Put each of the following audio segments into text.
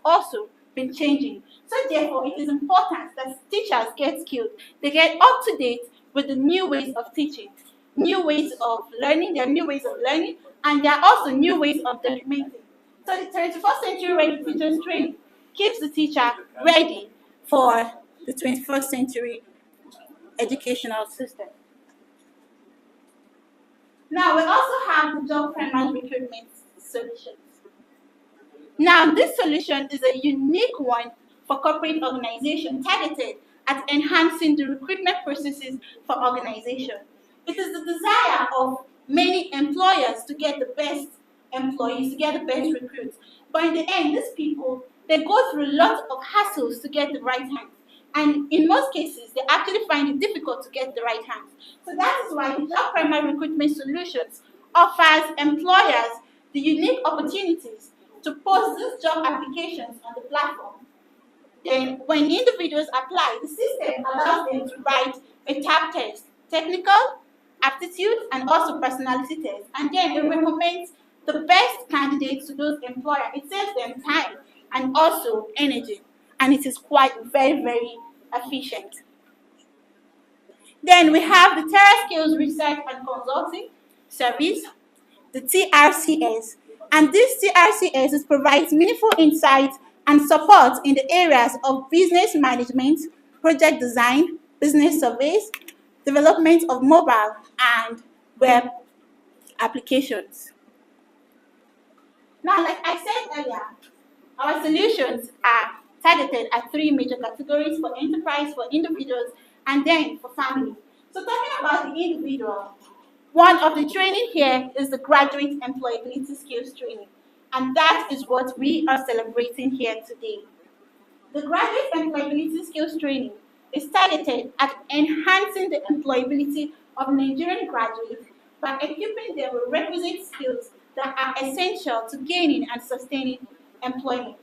also been changing. So therefore, it is important that teachers get skilled. They get up to date with the new ways of teaching, new ways of learning. There are new ways of learning, and there are also new ways of documenting. So the 21st century ready teachers training keeps the teacher ready for the 21st century educational system. Now, we also have the job primary recruitment solutions. Now, this solution is a unique one for corporate organizations targeted at enhancing the recruitment processes for organizations. It is the desire of many employers to get the best employees, to get the best recruits. But in the end, these people, they go through lots of hassles to get the right hands. And in most cases, they actually find it difficult to get the right hands. So that is why the Job Primary Recruitment Solutions offers employers the unique opportunities to post these job applications on the platform. Then, when individuals apply, the system allows them to write a TAP test, technical, aptitude, and also personality test. And then it recommends the best candidates to those employers. It saves them time and also energy. And it is quite very, very efficient. Then we have the TerraSkills Research and Consulting Service, the TRCS. And this TRCS provides meaningful insights and support in the areas of business management, project design, business surveys, development of mobile and web applications. Now, like I said earlier, our solutions are targeted at three major categories: for enterprise, for individuals, and then for family. So talking about the individual, one of the training here is the graduate employability skills training. And that is what we are celebrating here today. The graduate employability skills training is targeted at enhancing the employability of Nigerian graduates by equipping them with requisite skills that are essential to gaining and sustaining employment.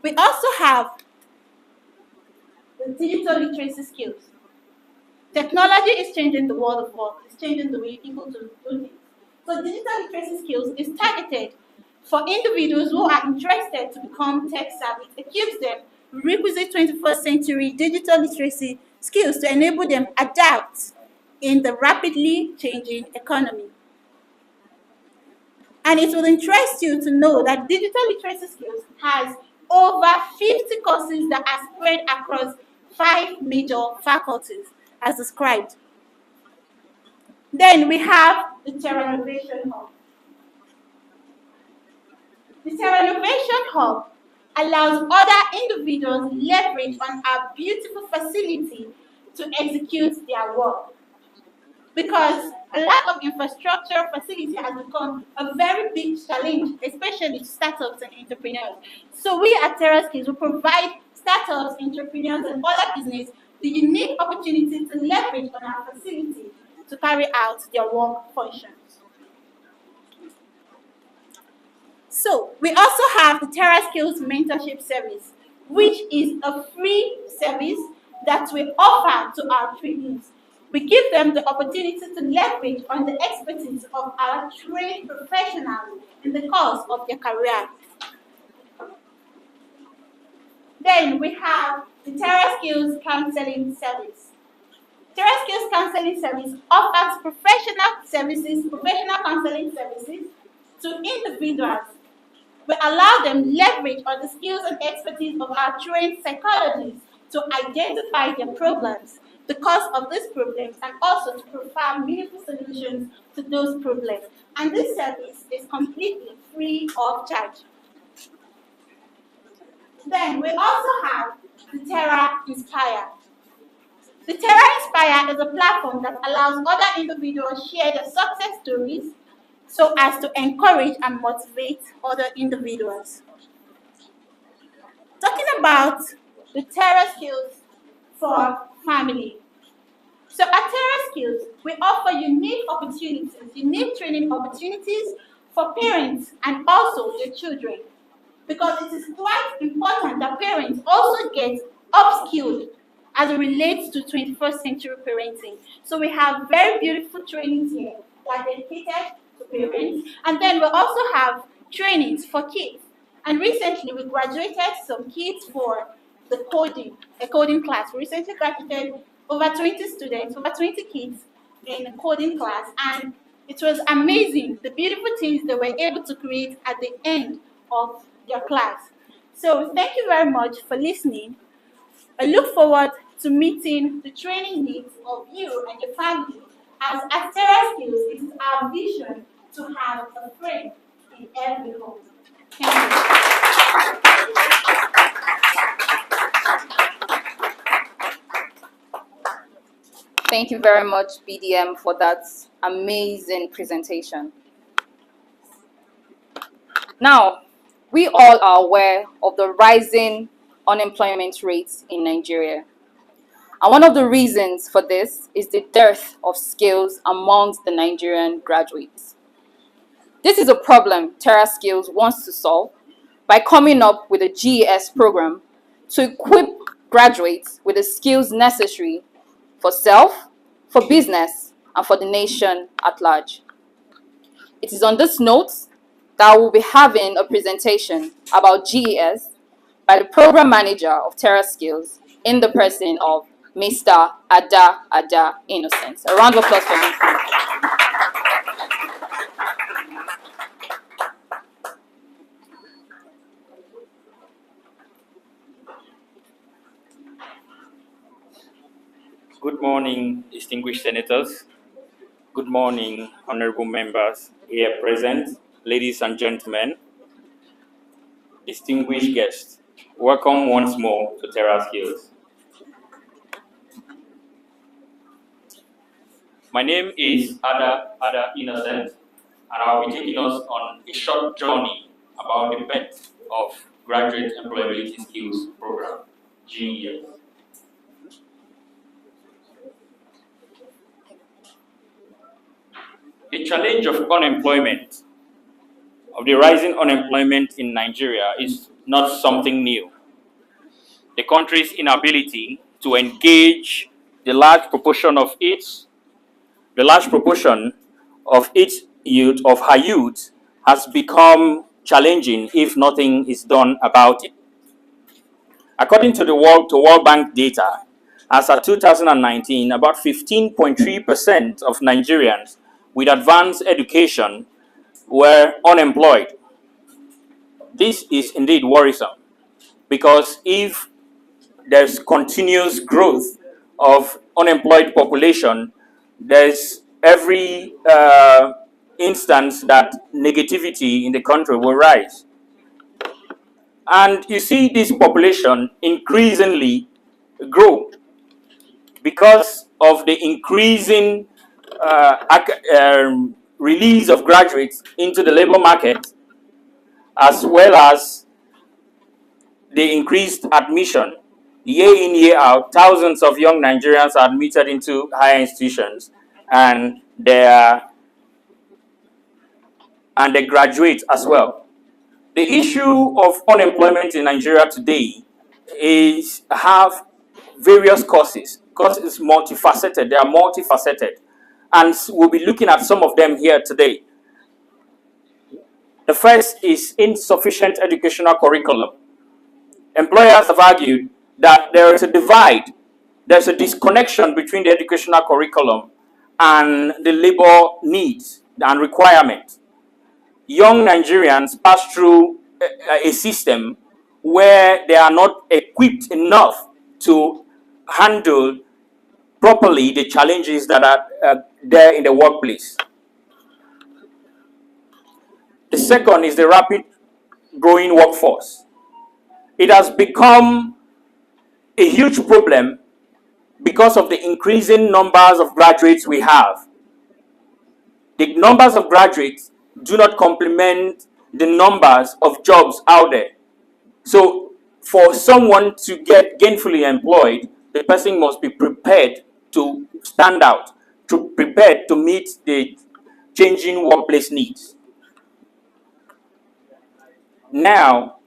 We also have the digital literacy skills. Technology is changing the world of work. It's changing the way people do things. So digital literacy skills is targeted for individuals who are interested to become tech savvy. It equips them with requisite 21st century digital literacy skills to enable them adapt in the rapidly changing economy. And it will interest you to know that digital literacy skills has over 50 courses that are spread across 5 major faculties as described. Then we have the Terra Innovation Hub. The Terra Innovation Hub allows other individuals leverage on our beautiful facility to execute their work. Because a lack of infrastructure facility has become a very big challenge, especially to startups and entrepreneurs. So we at TerraSkills will provide startups, entrepreneurs, and other business the unique opportunity to leverage on our facility to carry out their work functions. So we also have the TerraSkills Mentorship Service, which is a free service that we offer to our trainees. We give them the opportunity to leverage on the expertise of our trained professionals in the course of their career. Then we have the TerraSkills Counseling Service. TerraSkills Counseling Service offers professional counseling services to individuals. We allow them leverage on the skills and expertise of our trained psychologists to identify their problems, the cause of these problems, and also to provide meaningful solutions to those problems. And this service is completely free of charge. Then we also have the Terra Inspire. The Terra Inspire is a platform that allows other individuals to share their success stories so as to encourage and motivate other individuals. Talking about the TerraSkills for family. So at TerraSkills, we offer unique opportunities, unique training opportunities for parents and also their children. Because it is quite important that parents also get upskilled as it relates to 21st century parenting. So we have very beautiful trainings here that are dedicated to parents. And then we also have trainings for kids. And recently, we graduated some kids for a coding class. We recently graduated over 20 students, over 20 kids in a coding class, and it was amazing the beautiful things they were able to create at the end of their class. So, thank you very much for listening. I look forward to meeting the training needs of you and your family, as at TerraSkills, it is our vision to have a friend in every home. Thank you. Thank you very much, BDM, for that amazing presentation. Now, we all are aware of the rising unemployment rates in Nigeria. And one of the reasons for this is the dearth of skills amongst the Nigerian graduates. This is a problem TerraSkills wants to solve by coming up with a GES program to equip graduates with the skills necessary for self, for business, and for the nation at large. It is on this note that we'll be having a presentation about GES by the program manager of TerraSkills in the person of Mr. Ada Innocent. A round of applause for him. Good morning, distinguished senators. Good morning, honorable members here present, ladies and gentlemen, distinguished guests. Welcome once more to TerraSkills. My name is Ada Innocent, and I'll be taking us on a short journey about the birth of Graduate Employability Skills Program, GES. The challenge of unemployment, of the rising unemployment in Nigeria, is not something new. The country's inability to engage the large proportion of its youth, of her youth, has become challenging if nothing is done about it. According to the World Bank data, as of 2019, about 15.3% of Nigerians with advanced education were unemployed. This is indeed worrisome, because if there's continuous growth of unemployed population, there's every instance that negativity in the country will rise. And you see this population increasingly grow because of the increasing release of graduates into the labor market, as well as the increased admission. Year in, year out, thousands of young Nigerians are admitted into higher institutions, and they graduate as well. The issue of unemployment in Nigeria today have various causes. Because it's multifaceted, they are multifaceted, and we'll be looking at some of them here today. The first is insufficient educational curriculum. Employers have argued that there is a divide, there's a disconnection between the educational curriculum and the labor needs and requirements. Young Nigerians pass through a system where they are not equipped enough to handle properly the challenges that are there in the workplace. The second is the rapid growing workforce. It has become a huge problem because of the increasing numbers of graduates we have. The numbers of graduates do not complement the numbers of jobs out there. So for someone to get gainfully employed, the person must be prepared to stand out, prepared to meet the changing workplace needs. Now,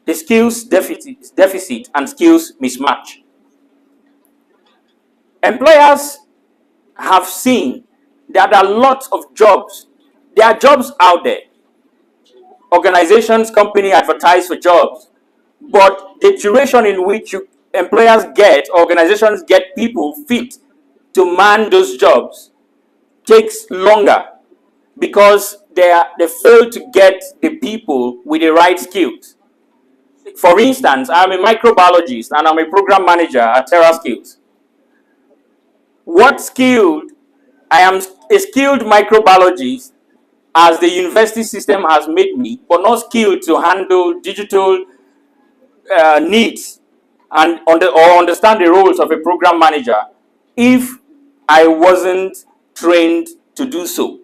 the skills deficit and skills mismatch. Employers have seen that there are lots of jobs There are jobs out there. Organizations, company advertise for jobs, but the duration in which employers get, organizations get people fit to man those jobs takes longer because they fail to get the people with the right skills. For instance, I'm a microbiologist and I'm a program manager at TERRASKILLS. What skilled? I am a skilled microbiologist as the university system has made me, but not skilled to handle digital needs and or understand the roles of a program manager if I wasn't trained to do so.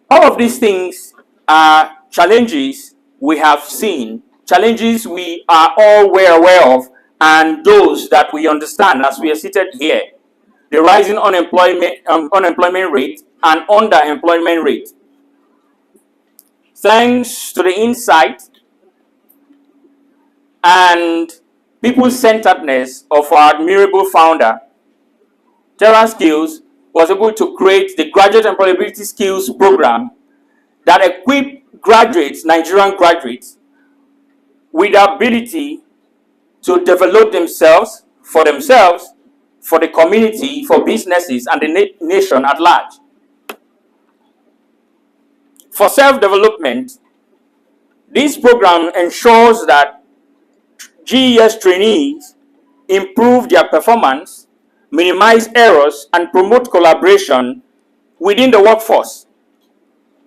All of these things are challenges we have seen, challenges we are all well aware of, and those that we understand as we are seated here. The rising unemployment rate and underemployment rate. Thanks to the insight and people-centeredness of our admirable founder, TerraSkills was able to create the Graduate Employability Skills Program that equipped graduates, Nigerian graduates, with the ability to develop themselves, for the community, for businesses, and the nation at large. For self-development, this program ensures that GES trainees improve their performance, minimize errors, and promote collaboration within the workforce,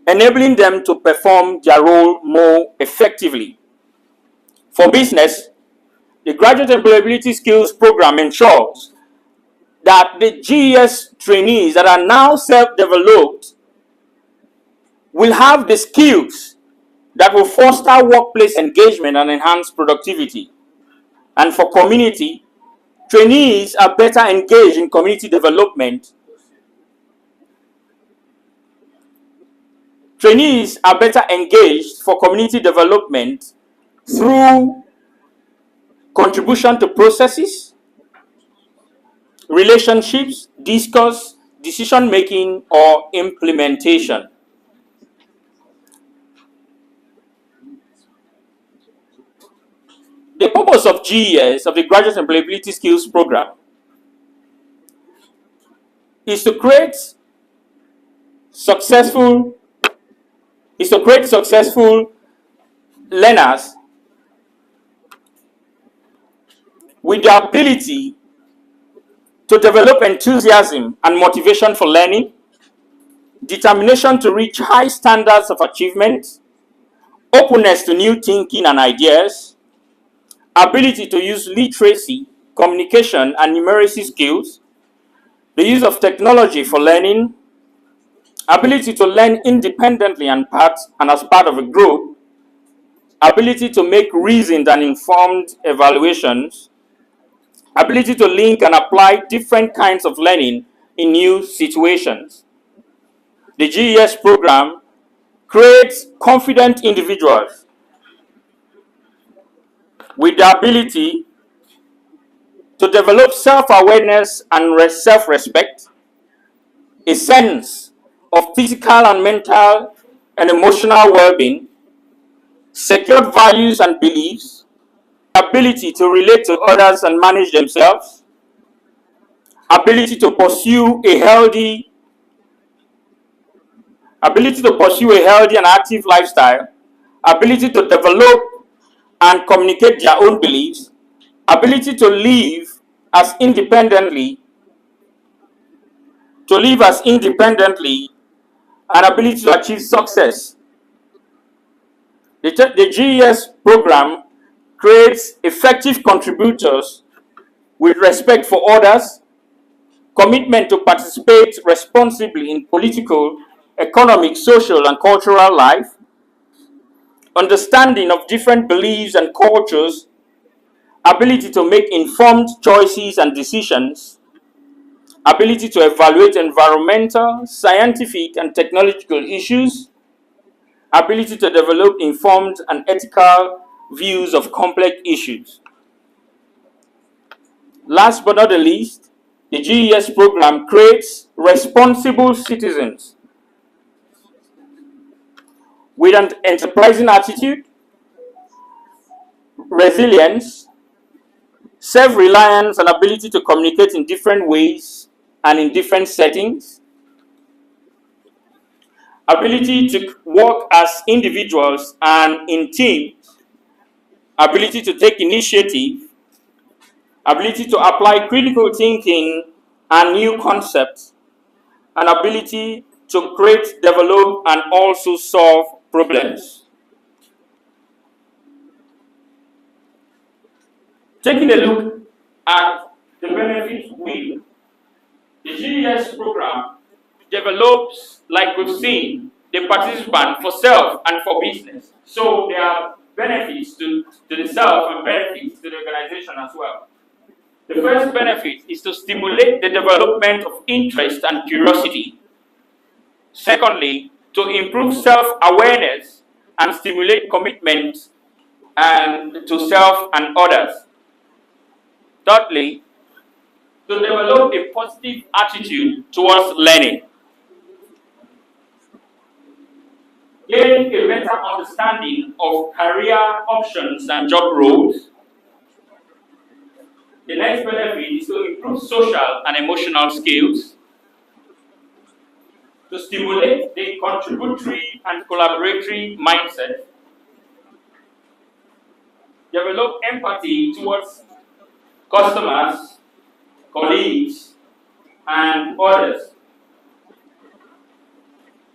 enabling them to perform their role more effectively. For business, the Graduate Employability Skills Program ensures that the GES trainees that are now self-developed will have the skills that will foster workplace engagement and enhance productivity. And for community, trainees are better engaged in community development. Trainees are better engaged for community development through contribution to processes, relationships, discourse, decision making, or implementation. The purpose of GES, of the Graduate Employability Skills Program, is to create successful learners with the ability to develop enthusiasm and motivation for learning, determination to reach high standards of achievement, openness to new thinking and ideas, ability to use literacy, communication, and numeracy skills, the use of technology for learning, ability to learn independently and as part of a group, ability to make reasoned and informed evaluations, ability to link and apply different kinds of learning in new situations. The GES program creates confident individuals with the ability to develop self-awareness and self-respect, a sense of physical and mental and emotional well-being, secured values and beliefs, ability to relate to others and manage themselves, ability to pursue a healthy and active lifestyle, ability to develop and communicate their own beliefs, ability to live as independently, and ability to achieve success. The GES program creates effective contributors with respect for others, commitment to participate responsibly in political, economic, social, and cultural life, understanding of different beliefs and cultures, ability to make informed choices and decisions, ability to evaluate environmental, scientific, and technological issues, ability to develop informed and ethical views of complex issues. Last but not the least, the GES program creates responsible citizens with an enterprising attitude, resilience, self-reliance, and ability to communicate in different ways and in different settings, ability to work as individuals and in teams, ability to take initiative, ability to apply critical thinking and new concepts, and ability to create, develop, and also solve problems. Taking a look at the benefit wheel, the GES program develops, like we've seen, the participant for self and for business. So there are benefits to the self and benefits to the organization as well. The first benefit is to stimulate the development of interest and curiosity. Secondly, to improve self-awareness and stimulate commitment and to self and others. Thirdly, to develop a positive attitude towards learning. Gain a better understanding of career options and job roles. The next benefit is to improve social and emotional skills, to stimulate the contributory and collaboratory mindset, develop empathy towards customers, colleagues, and others.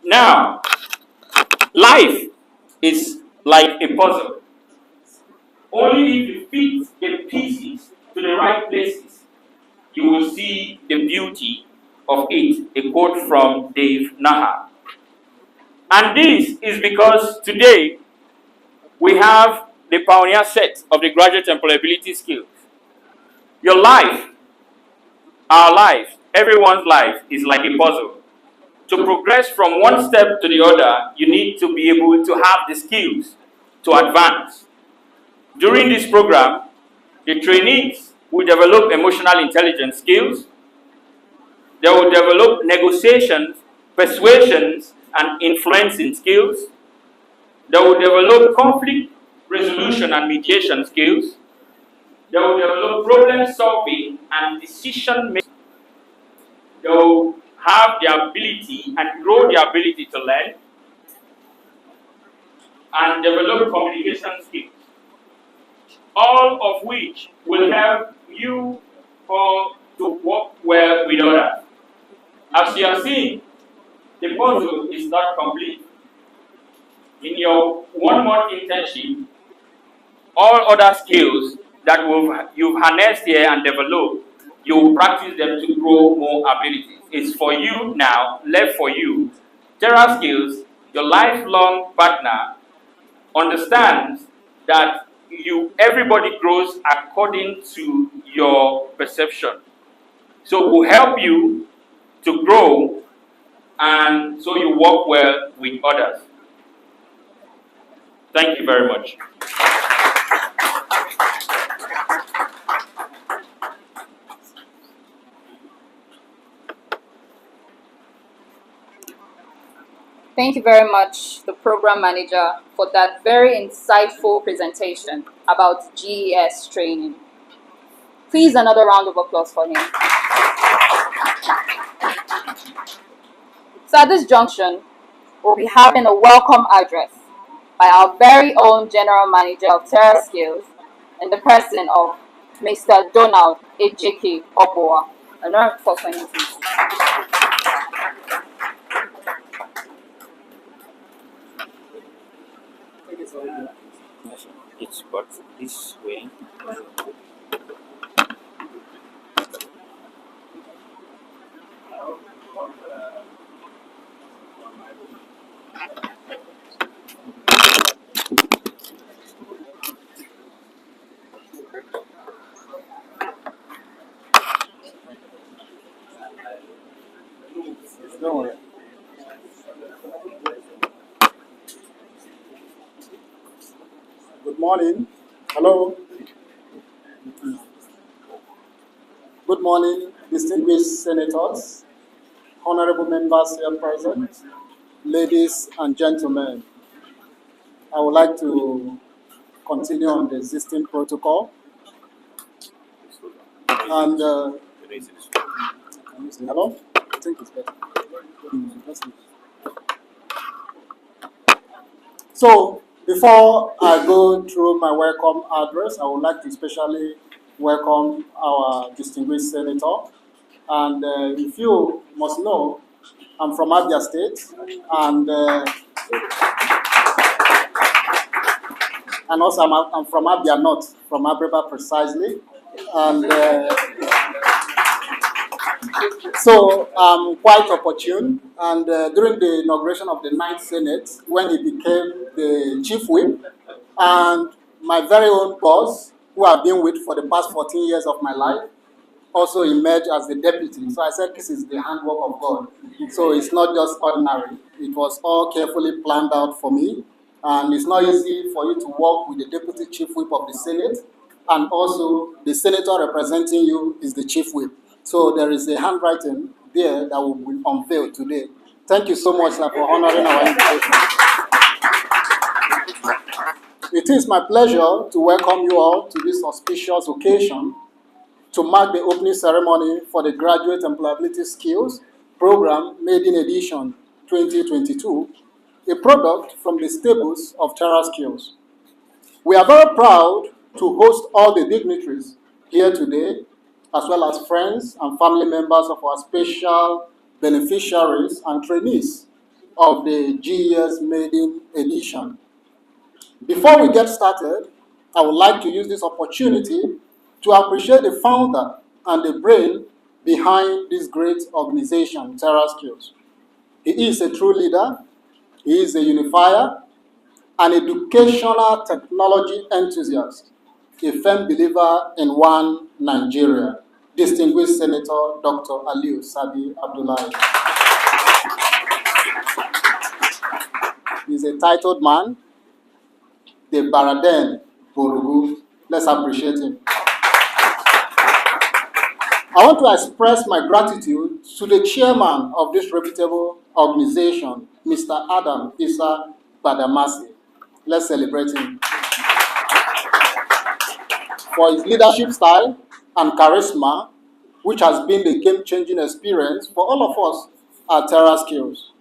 Now, life is like a puzzle. Only if you fit the pieces to the right places, you will see the beauty of it. A quote from Dave Naha. And this is because today we have the pioneer set of the graduate employability skills. Your life, our life, everyone's life is like a puzzle. To progress from one step to the other, you need to be able to have the skills to advance. During this program, the trainees will develop emotional intelligence skills. They will develop negotiations, persuasions, and influencing skills. They will develop conflict resolution and mediation skills. They will develop problem solving and decision making. They will have the ability and grow the ability to learn and develop communication skills. All of which will help you to work well with others. As you are seeing, the puzzle is not complete. In your 1 month internship, all other skills that you've harnessed here and developed, you will practice them to grow more abilities. It's for you now, left for you. TerraSkills, your lifelong partner, understands that everybody grows according to your perception. So we'll help you to grow and so you work well with others. Thank you very much. Thank you very much, the program manager, for that very insightful presentation about GES training. Please, another round of applause for him. So at this junction, we'll be having a welcome address by our very own General Manager of TerraSkills in the person of Mr. Donald Ejike Oboa. Another applause for him, please. It's got this way. Don't worry. Good morning. Hello. Good morning, distinguished senators, honorable members here present, ladies and gentlemen, I would like to continue on the existing protocol. And hello? I think it's better. So, before I go through my welcome address, I would like to especially welcome our distinguished senator. And if you must know, I'm from Abia State, and also I'm from Abia North, from Abreba precisely. And so I'm quite opportune. And during the inauguration of the 9th Senate, when he became the chief whip, and my very own boss, who I've been with for the past 14 years of my life, also emerged as the deputy. So I said, this is the handwork of God. So it's not just ordinary. It was all carefully planned out for me. And it's not easy for you to work with the deputy chief whip of the Senate. And also the senator representing you is the chief whip. So there is a handwriting there that will be unveiled today. Thank you so much, sir, for honoring our invitation. It is my pleasure to welcome you all to this auspicious occasion to mark the opening ceremony for the Graduate Employability Skills Program Maiden Edition 2022, a product from the stables of TerraSkills. We are very proud to host all the dignitaries here today, as well as friends and family members of our special beneficiaries and trainees of the GES Maiden Edition. Before we get started, I would like to use this opportunity to appreciate the founder and the brain behind this great organization, TerraSkills. He is a true leader, he is a unifier, an educational technology enthusiast, a firm believer in one Nigeria, distinguished Senator Dr. Aliu Sabi Abdullahi. He's a titled man, the Baraden Borugu. Let's appreciate him. I want to express my gratitude to the chairman of this reputable organization, Mr. Adam Issa Badamasi. Let's celebrate him for his leadership style and charisma, which has been the game-changing experience for all of us at TerraSkills.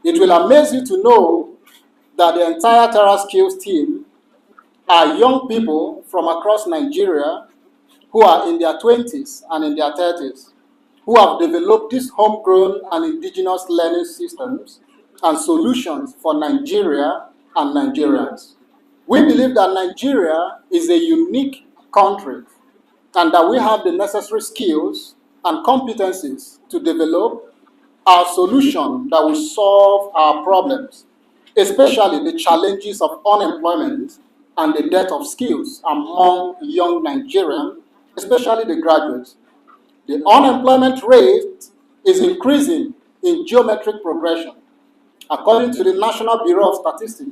It will amaze you to know that the entire TerraSkills team are young people from across Nigeria who are in their 20s and in their 30s, who have developed these homegrown and indigenous learning systems and solutions for Nigeria and Nigerians. We believe that Nigeria is a unique country and that we have the necessary skills and competencies to develop our solution that will solve our problems, especially the challenges of unemployment and the dearth of skills among young Nigerians, especially the graduates. The unemployment rate is increasing in geometric progression. According to the National Bureau of Statistics,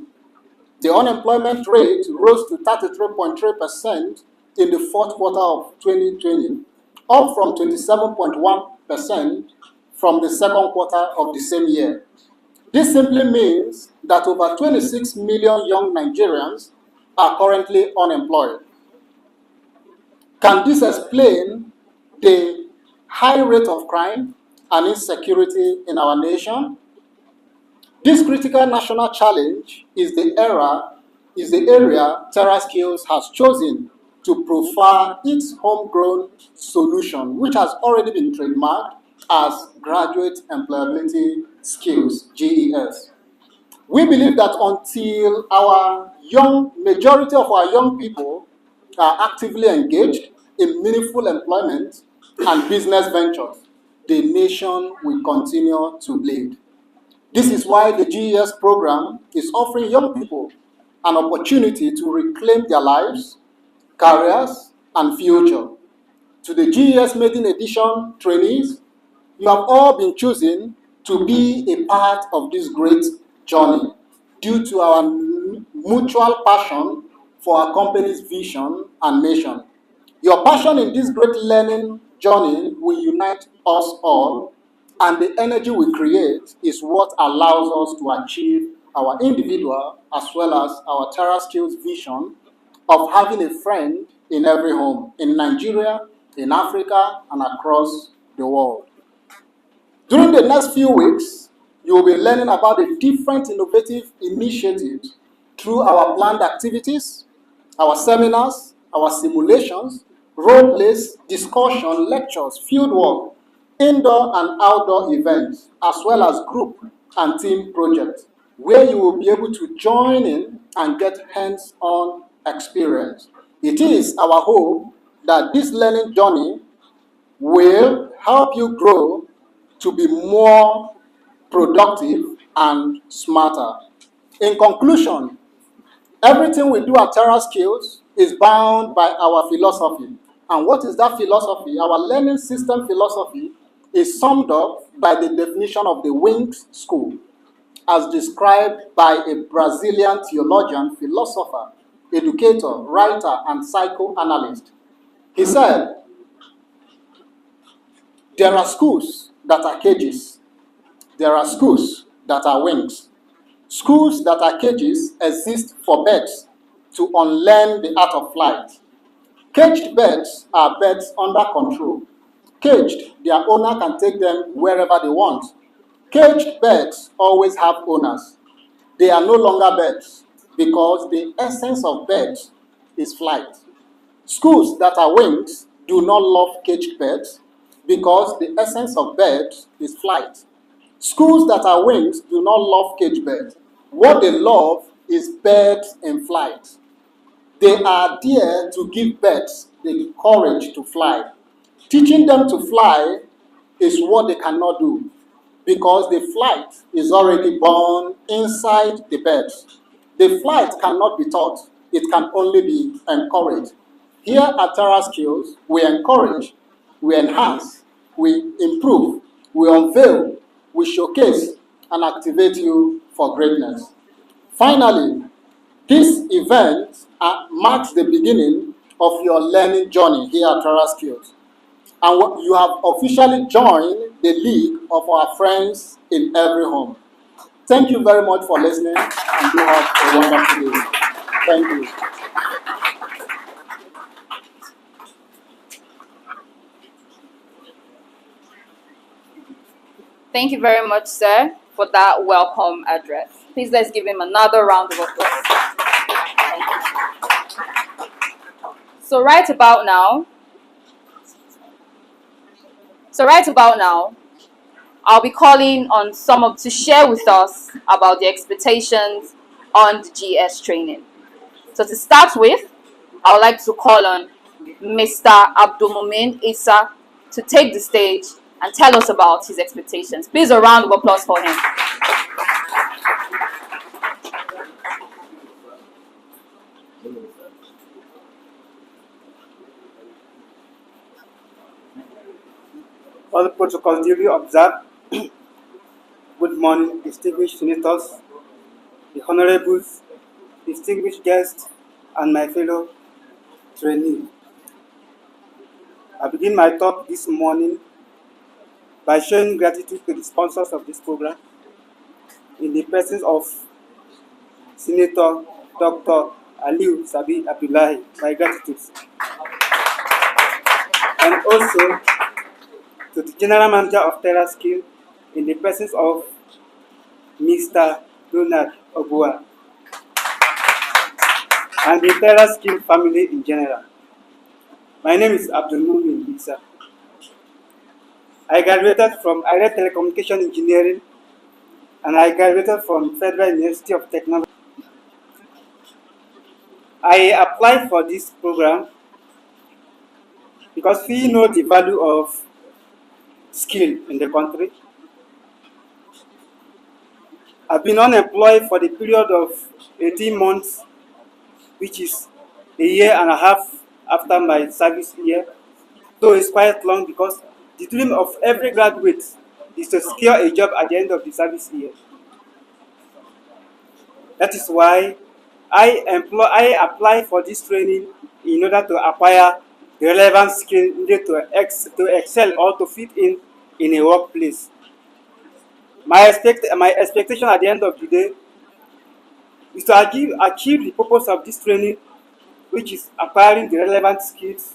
the unemployment rate rose to 33.3% in the fourth quarter of 2020, up from 27.1% from the second quarter of the same year. This simply means that over 26 million young Nigerians are currently unemployed. Can this explain the high rate of crime and insecurity in our nation? This critical national challenge is the area TerraSkills has chosen to profile its homegrown solution, which has already been trademarked as Graduate Employability Skills, GES. We believe that until majority of our young people are actively engaged in meaningful employment and business ventures, the nation will continue to bleed. This is why the GES program is offering young people an opportunity to reclaim their lives, careers, and future. To the GES Maiden Edition trainees, you have all been chosen to be a part of this great journey due to our mutual passion for our company's vision and mission. Your passion in this great learning journey will unite us all And the energy we create is what allows us to achieve our individual as well as our TerraSkills vision of having a friend in every home in Nigeria, in Africa, and across the world. During the next few weeks, you will be learning about the different innovative initiatives through our planned activities, our seminars, our simulations, role plays, discussion, lectures, fieldwork, indoor and outdoor events, as well as group and team projects, where you will be able to join in and get hands-on experience. It is our hope that this learning journey will help you grow to be more productive and smarter. In conclusion, everything we do at TerraSkills is bound by our philosophy. And what is that philosophy? Our learning system philosophy is summed up by the definition of the Wings School, as described by a Brazilian theologian, philosopher, educator, writer, and psychoanalyst. He said, there are schools that are cages. There are schools that are wings. Schools that are cages exist for birds to unlearn the art of flight. Caged birds are birds under control. Caged, their owner can take them wherever they want. Caged birds always have owners. They are no longer birds because the essence of birds is flight. Schools that are wings do not love caged birds because the essence of birds is flight. Schools that are wings do not love caged birds. What they love is birds in flight. They are there to give birds the courage to fly. Teaching them to fly is what they cannot do because the flight is already born inside the birds. The flight cannot be taught, it can only be encouraged. Here at TerraSkills, we encourage, we enhance, we improve, we unveil, we showcase, and activate you for greatness. Finally, this event marks the beginning of your learning journey here at TerraSkills. And you have officially joined the league of our friends in every home. Thank you very much for listening, and you have a wonderful day. Thank you. Thank you very much, sir, for that welcome address. Please let's give him another round of applause. Thank you. So right about now, I'll be calling on some to share with us about the expectations on the GES training. So to start with, I would like to call on Mr. Abdulmumin Issa to take the stage and tell us about his expectations. Please a round of applause for him. All the protocols duly observed. Good morning, distinguished senators, the honorables, distinguished guests, and my fellow trainees. I begin my talk this morning by showing gratitude to the sponsors of this program in the presence of Senator Dr. Aliu Sabi Abdullahi. My gratitude. And also to the General Manager of TerraSkills in the presence of Mr. Donald Ogua and the TerraSkills family in general. My name is Abdul Mumin Isa. I graduated from IRE Telecommunication Engineering and I graduated from Federal University of Technology. I applied for this program because we know the value of skill in the country. I've been unemployed for the period of 18 months, which is a year and a half after my service year. So it's quite long because the dream of every graduate is to secure a job at the end of the service year. That is why I apply for this training in order to acquire the relevant skill needed to excel or to fit in a workplace. My expectation at the end of the day is to achieve the purpose of this training, which is acquiring the relevant skills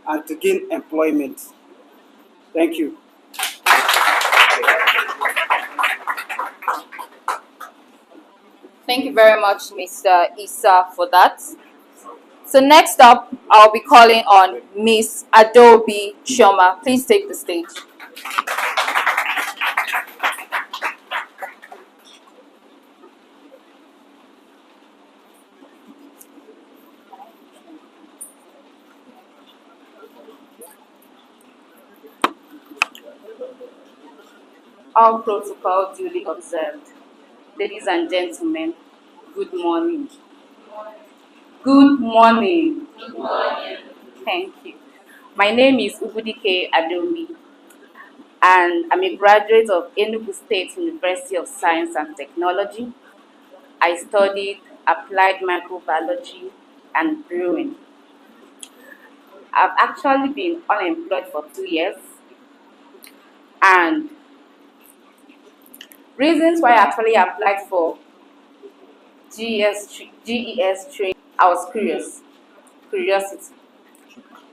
and to gain employment. Thank you. Thank you very much, Mr. Issa, for that. So next up, I'll be calling on Miss Adobe Shoma. Please take the stage. All protocol duly observed. Ladies and gentlemen, good morning. Good morning. Thank you. My name is Ubudike Adomi, and I'm a graduate of Enugu State University of Science and Technology. I studied applied microbiology and brewing. I've actually been unemployed for 2 years, and reasons why I actually applied for GES training, I was curiosity.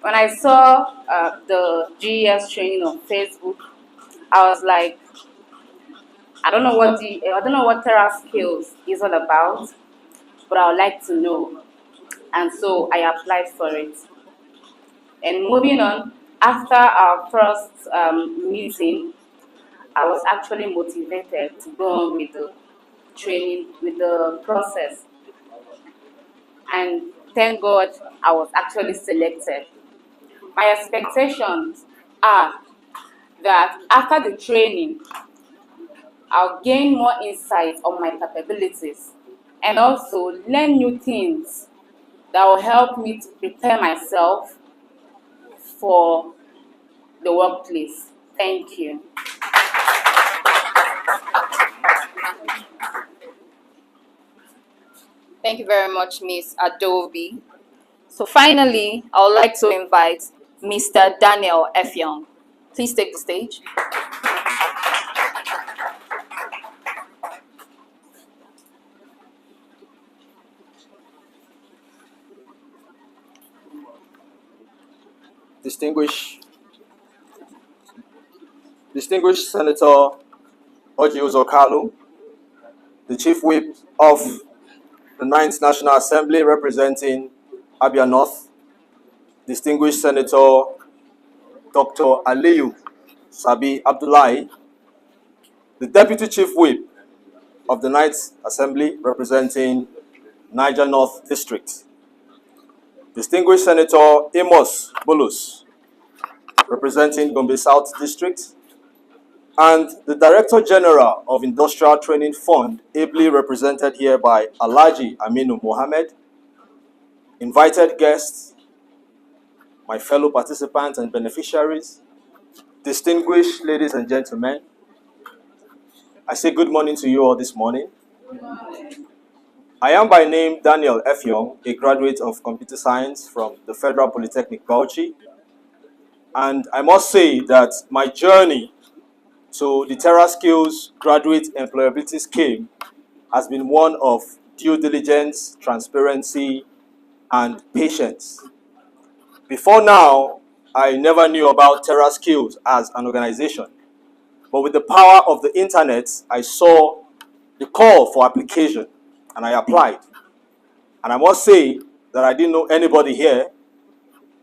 When I saw the GES training on Facebook, I was like, I don't know what TerraSkills is all about, but I would like to know. And so I applied for it. And moving on, after our first meeting, I was actually motivated to go on with the training, with the process. And thank God I was actually selected. My expectations are that after the training, I'll gain more insight on my capabilities and also learn new things that will help me to prepare myself for the workplace. Thank you. Thank you very much, Miss Adobe. So finally, I would like to invite Mr. Daniel Effiong. Please take the stage. Distinguished Senator Oji Uzokalu, the Chief Whip of the 9th National Assembly representing Abia North, Distinguished Senator Dr. Aliyu Sabi Abdullahi, the Deputy Chief Whip of the 9th Assembly representing Niger North District, Distinguished Senator Amos Bulus, representing Gombe South District, and the Director General of Industrial Training Fund, ably represented here by Alhaji Aminu Mohammed, invited guests, my fellow participants and beneficiaries, distinguished ladies and gentlemen. I say good morning to you all this morning. I am by name Daniel Effiong, a graduate of computer science from the Federal Polytechnic Bauchi. And I must say that my journey to the TerraSkills graduate employability scheme has been one of due diligence, transparency, and patience. Before now, I never knew about TerraSkills as an organization. But with the power of the internet, I saw the call for application and I applied. And I must say that I didn't know anybody here,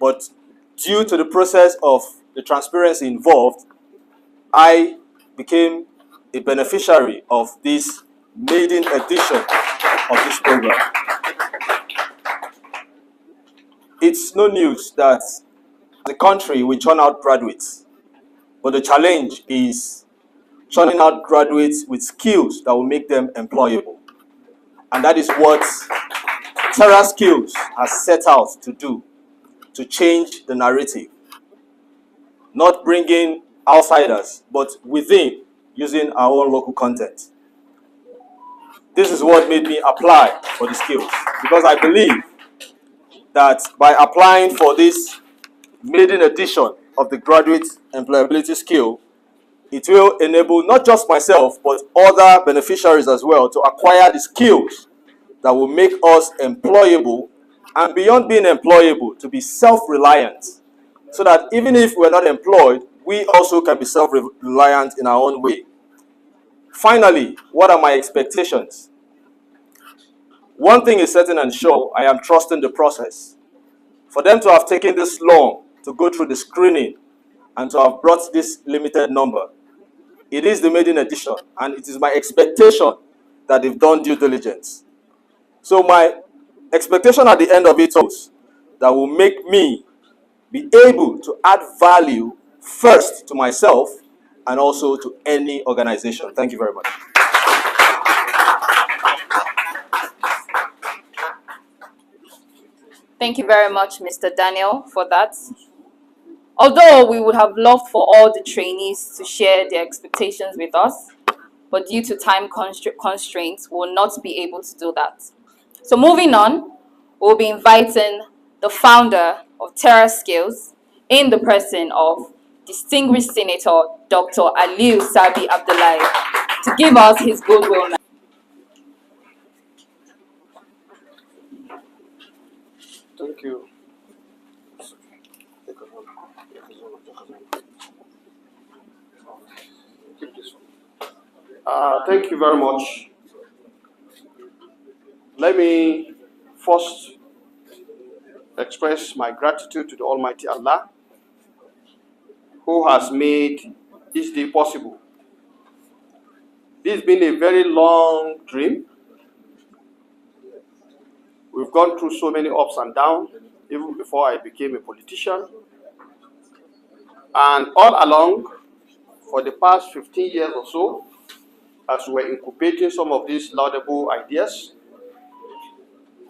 but due to the process of the transparency involved, I became a beneficiary of this maiden edition of this program. It's no news that the country will churn out graduates, but the challenge is churning out graduates with skills that will make them employable. And that is what TerraSkills has set out to do, to change the narrative. Not bringing outsiders, but within, using our own local content. This is what made me apply for the skills, because I believe that by applying for this maiden edition of the graduate employability skill, It will enable not just myself, but other beneficiaries as well to acquire the skills that will make us employable, and beyond being employable, to be self-reliant, so that even if we're not employed, we also can be self-reliant in our own way. Finally, what are my expectations? One thing is certain and sure: I am trusting the process. For them to have taken this long to go through the screening and to have brought this limited number, it is the maiden edition, and it is my expectation that they've done due diligence. So my expectation at the end of it is that will make me be able to add value first to myself and also to any organization. Thank you very much. Thank you very much, Mr. Daniel, for that. Although we would have loved for all the trainees to share their expectations with us, but due to time constraints, we will not be able to do that. So moving on, we'll be inviting the founder of TerraSkills in the person of distinguished Senator Dr. Aliu Sabi Abdullahi to give us his goodwill. Thank you. Thank you very much. Let me first express my gratitude to the Almighty Allah, who has made this day possible. This has been a very long dream. We've gone through so many ups and downs, even before I became a politician. And all along, for the past 15 years or so, as we were incubating some of these laudable ideas,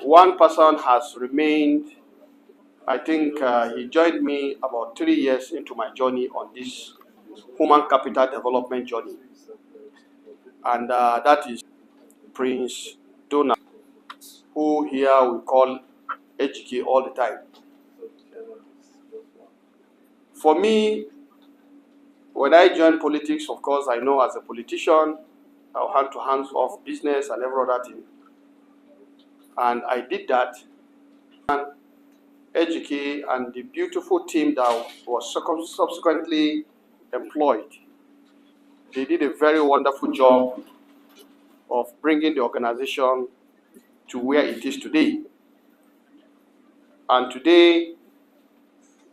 one person has remained. I think he joined me about 3 years into my journey on this human capital development journey. And that is Prince Donald, who here we call HK all the time. For me, when I joined politics, of course, I know as a politician, I'll hand to hands off business and every other thing. And I did that. And HK and the beautiful team that was subsequently employed, they did a very wonderful job of bringing the organization to where it is today. And today,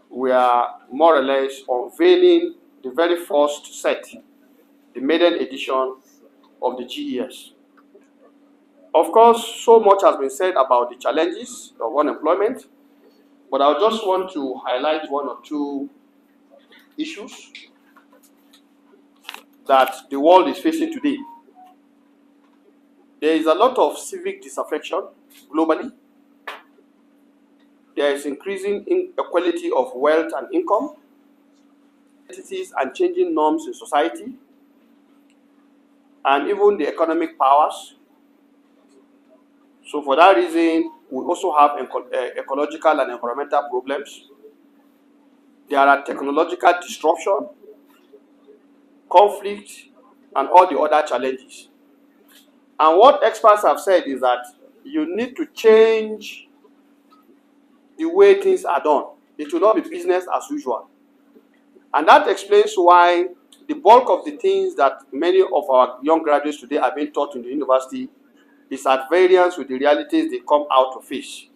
we are more or less unveiling the very first set, the maiden edition of the GES. Of course, so much has been said about the challenges of unemployment, but I just want to highlight one or two issues that the world is facing today. There is a lot of civic disaffection globally. There is increasing inequality of wealth and income, and changing norms in society, and even the economic powers. So for that reason, we also have ecological and environmental problems. There are technological disruption, conflict, and all the other challenges. And what experts have said is that you need to change the way things are done. It will not be business as usual. And that explains why the bulk of the things that many of our young graduates today are being taught in the university is at variance with the realities they come out to face.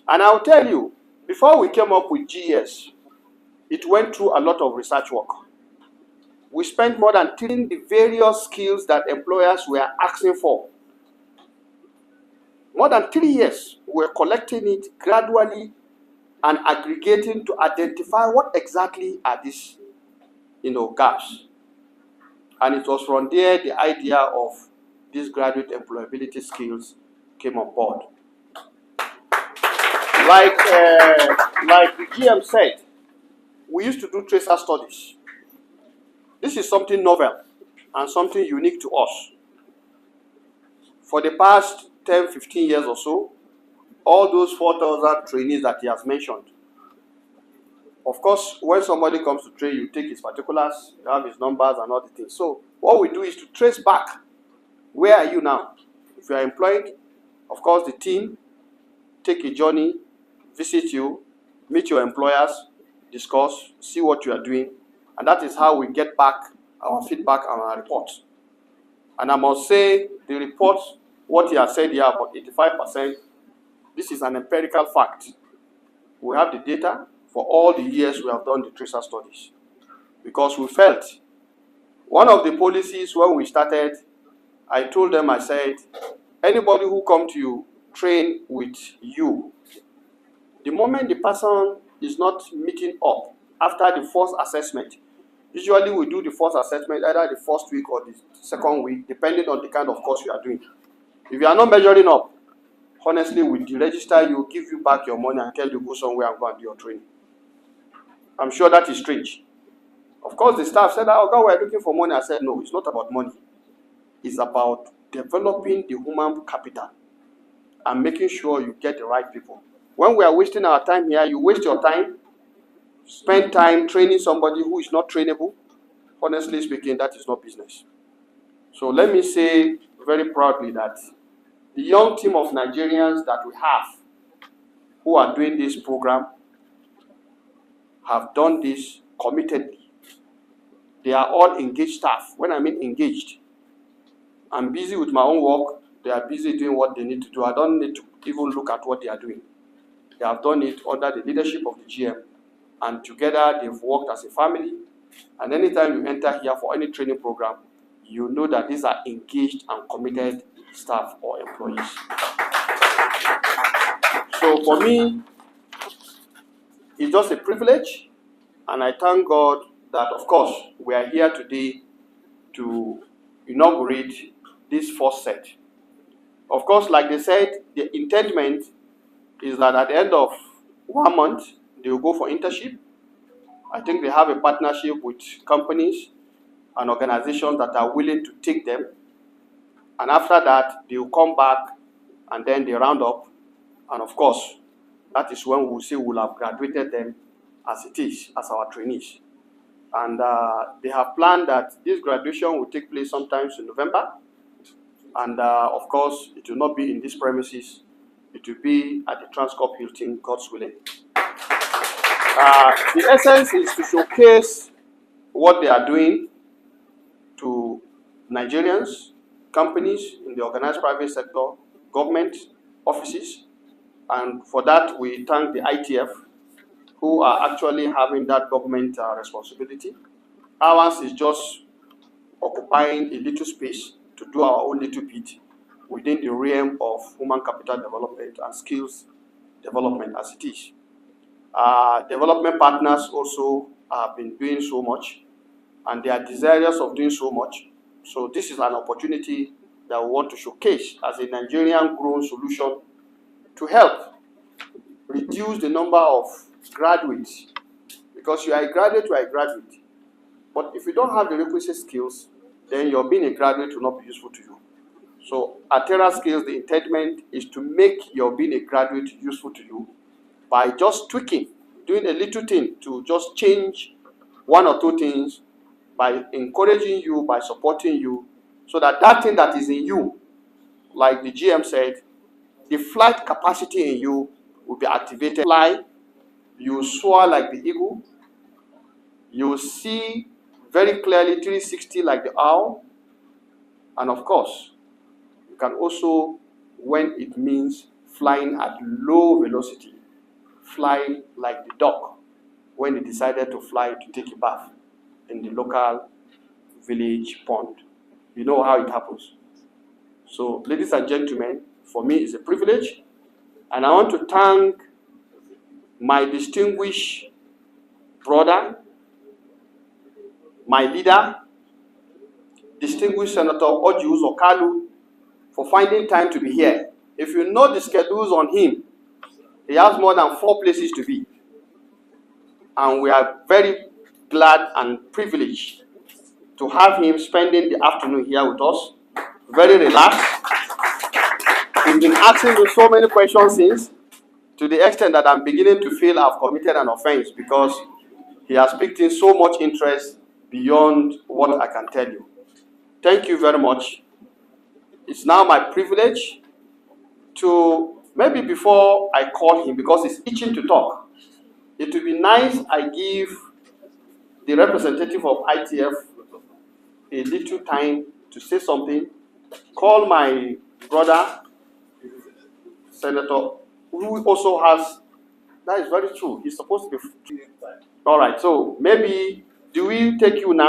And I'll tell you, before we came up with GES, it went through a lot of research work. We spent more than 3 the various skills that employers were asking for. More than 3 years, we were collecting it gradually and aggregating to identify what exactly are these gaps. And it was from there the idea of these graduate employability skills came on board. Like the GM said, we used to do tracer studies. This is something novel and something unique to us. For the past 10, 15 years or so, all those 4,000 trainees that he has mentioned, Of course, when somebody comes to train, you take his particulars, you have his numbers and all the things. So what we do is to trace back, where are you now? If you are employed, of course, the team take a journey, visit you, meet your employers, discuss, see what you are doing, and that is how we get back our feedback and our reports. And I must say, the reports, what he has said here about 85%, this is an empirical fact. We have the data for all the years we have done the tracer studies, because we felt one of the policies when we started, I told them, I said, anybody who come to you, train with you, the moment the person is not meeting up after the first assessment, usually we do the first assessment either the first week or the second week, depending on the kind of course you are doing. If you are not measuring up, honestly, we deregister you, give you back your money, and tell you go somewhere and go and do your training. I'm sure that is strange. Of course, the staff said, oh God, we're looking for money. I said, no, it's not about money. It's about developing the human capital and making sure you get the right people. When we are wasting our time here, you waste your time, spend time training somebody who is not trainable. Honestly speaking, that is not business. So let me say very proudly that the young team of Nigerians that we have who are doing this program have done this committedly. They are all engaged staff. When I mean engaged, I'm busy with my own work. They are busy doing what they need to do. I don't need to even look at what they are doing. They have done it under the leadership of the GM. And together they've worked as a family. And anytime you enter here for any training program, you know that these are engaged and committed staff or employees. So for me, it's just a privilege. And I thank God that, of course, we are here today to inaugurate this first set. Of course, like they said, the intendment is that at the end of 1 month, they will go for internship. I think they have a partnership with companies and organizations that are willing to take them. And after that, they will come back and then they round up. And of course, that is when we will say we will have graduated them as it is, as our trainees. And they have planned that this graduation will take place sometimes in November. And of course, it will not be in these premises. It will be at the Transcorp Hilton, God's willing. The essence is to showcase what they are doing to Nigerians, companies in the organized private sector, government offices. And for that, we thank the ITF, who are actually having that government responsibility. Ours is just occupying a little space to do our own little bit within the realm of human capital development and skills development as it is. Development partners also have been doing so much, and they are desirous of doing so much. So this is an opportunity that we want to showcase as a Nigerian grown solution to help reduce the number of graduates. Because you are a graduate, you are a graduate. But if you don't have the requisite skills, then your being a graduate will not be useful to you. So at TerraSkills, the intent is to make your being a graduate useful to you by just tweaking, doing a little thing to just change one or two things, by encouraging you, by supporting you, so that that thing that is in you, like the GM said, the flight capacity in you will be activated. Fly, you soar like the eagle, you see very clearly 360 like the owl, and of course, you can also, when it means flying at low velocity, fly like the duck when he decided to fly to take a bath in the local village pond. You know how it happens. So, ladies and gentlemen, for me it's a privilege, and I want to thank my distinguished brother, my leader, distinguished Senator Orji Uzor Kalu, for finding time to be here. If you know the schedules on him, he has more than 4 places to be. And we are very glad and privileged to have him spending the afternoon here with us, very relaxed. He's been asking me so many questions since, to the extent that I'm beginning to feel I've committed an offense, because he has picked in so much interest beyond what I can tell you. Thank you very much. It's now my privilege to, maybe before I call him, because he's itching to talk, it would be nice I give the representative of ITF a little time to say something. Call my brother, Senator, who also has, that is very true, he's supposed to be. All right, so maybe, do we take you now?